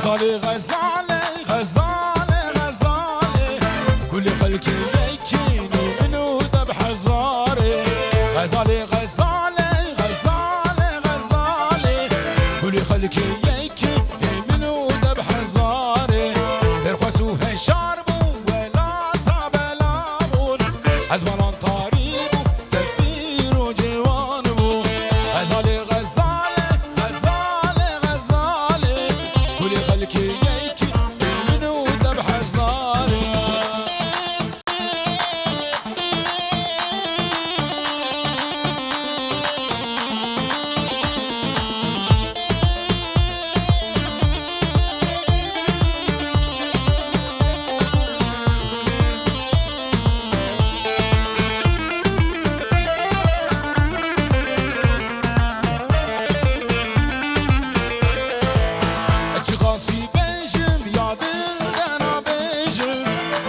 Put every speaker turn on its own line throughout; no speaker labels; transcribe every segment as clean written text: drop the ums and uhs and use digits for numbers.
غزالي غزالي غزالي غزالي كل خلقي يكيني منو ذبح زاري غزالي غزالي غزالي غزالي كل خلقي يكيني منو ذبح زاري ترقصوا في شاربو ولا تبلغون أزمان طريبو تكبير جوانبو غزالي غزالي غزالي غزالي كل خلقي يكيني منو ذبح زاري قاسي بيجم يا دلنا بيجم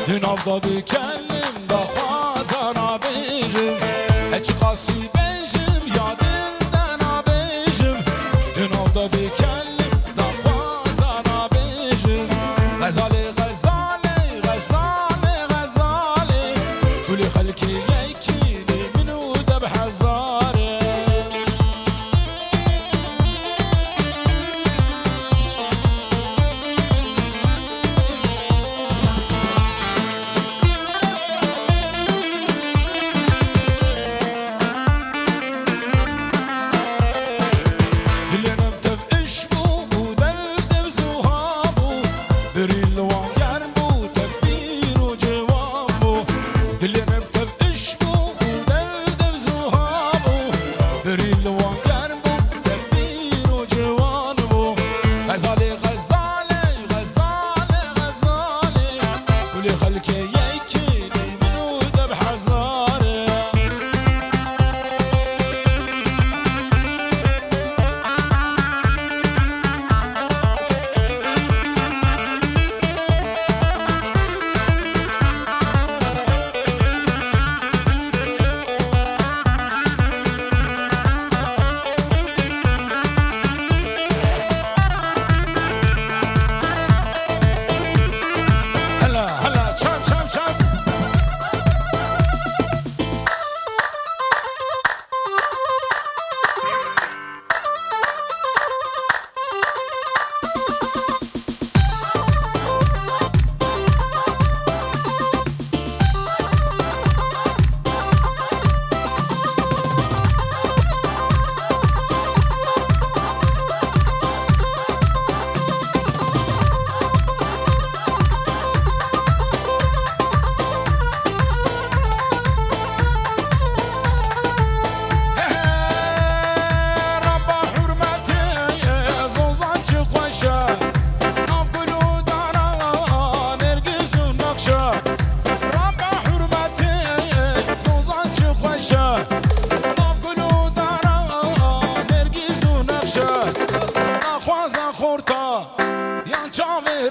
ينافض بكلم بخواز انا بيجم هيك قاسي بيجم يا دلنا بيجم ينافض بكلم بخواز انا بيجم غزالي غزالي غزالي غزالي كل خلقي يكيني منو ذبح زاري غزالي غزالي غزالي غزالي كل خلقي يكيني منو ذبح زاري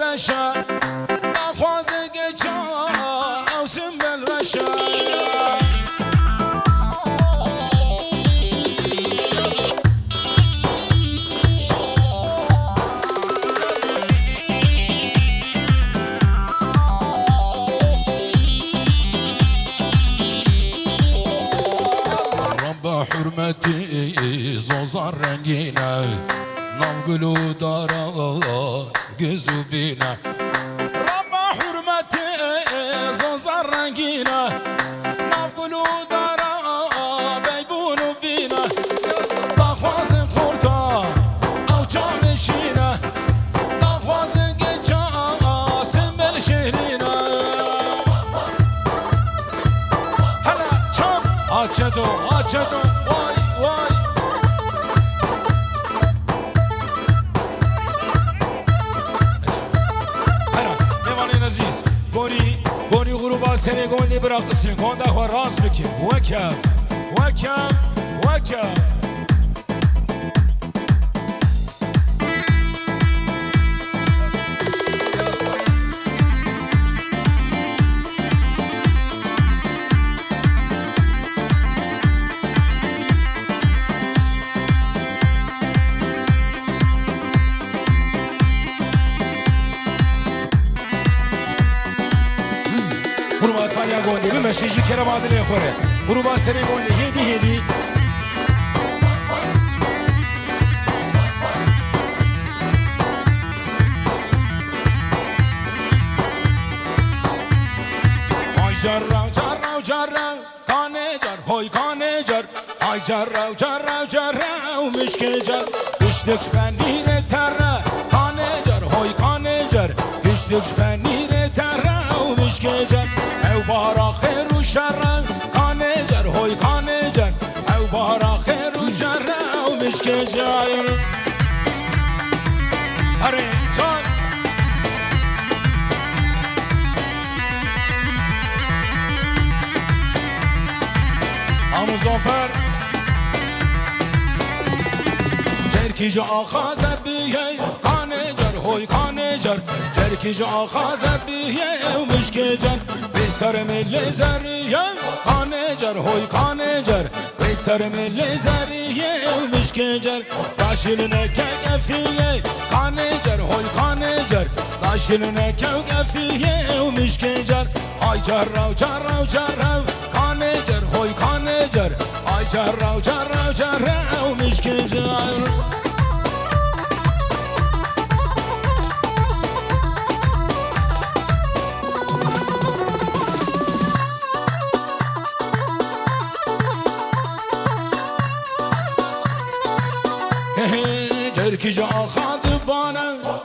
رشا نخوازق جا او سنبل رشا رب حرمتي زوزار رنگينه نافقلو دارا گزو بینه رب حرمتي زوزار رنگينه نافقلو دارا بیبونو بینه نخواز خورتا او جامشینه نخواز گچا سنبل شهرینه هلا چم آچدو آچدو وای وای عزیز گونی غروبا سری گونی براقصی گونده خواه راست بکن وکم وکم وکم شیجی کرم آدنه خوره غروبا سری گونده هیدی هیدی جرّو جرّو جرّو کانه جر های کانه جر های جرّو جرّو جرّو مشکه جر گشتکش پنیر تره کانه جر های کانه جر گشتکش پنیر تره و مشکه جر او بارا خیر و شر کانه جر های کانه جر او بارا خیر و شر و مشکه جر هره جان مظافر جرکی جا آخاز بیه کانه جر های کانه جر جرکی جا آخاز بیه و مشکه جر به سر مل زریه کانه جر های کانه جر به سر مل زریه و مشکه جر داشل نکه گفیه کانه جر های کانه جر داشل نکه گفیه و مشکه جر آی جر رو جر رو جر رو کانه جر های کانه جر آی جر رو جر رو جر رو مشکه جر جرکی جا خاد بانه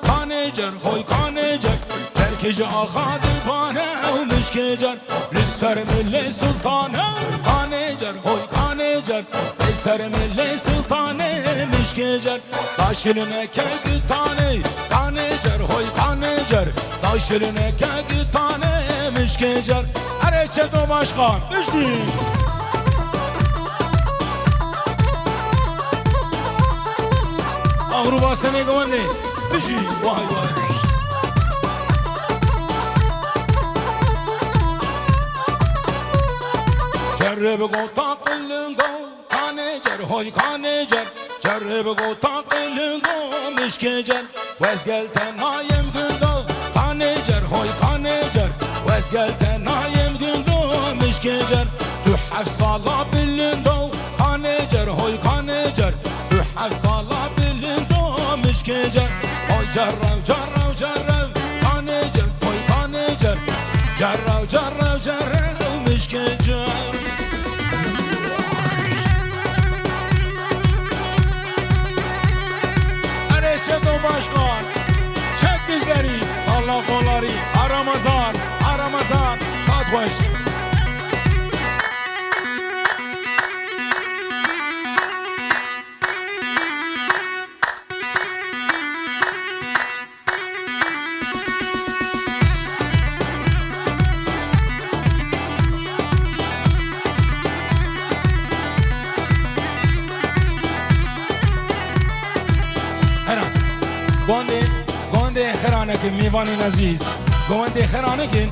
کانه جر های کانه جر جرکی جا خاد بانه و مشکه جر لسر مل سلطانه کانه جر های کانه جر لسر مل سلطانه مشکه جر داشل نکه گتانه کانه جر های کانه جر داشل نکه گتانه مشکه جر اره چه دو باشقان بشتی غروبا سنه گونده بشی وای وای جرب گو تا قلنگو کانه جر های کانه جر جرب گو تا قلنگو مشکه جر وزگل تنهایم گندو کانه جر های کانه جر وزگل تنهایم گندو مشکه جر تو 7 سالا بلندو کانه جر های کانه جر تو 7 سالا مشکه جر های جرّو جرّو جرّو کانه جر های کانه جر جرّو جرّو جرّو مشکه جر اره چه دو باشقان چک دیزداری سالا قولاری آرامازان آرامازان ساعت خوش گونده خرانه کن میوانی عزیز گونده خرانه کن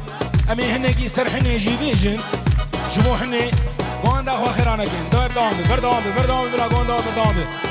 امی هنگی سرحنی جی بیجن شبو هنی گونده خو خرانه کن دار دامه بردامه بردامه بلا گونده بردامه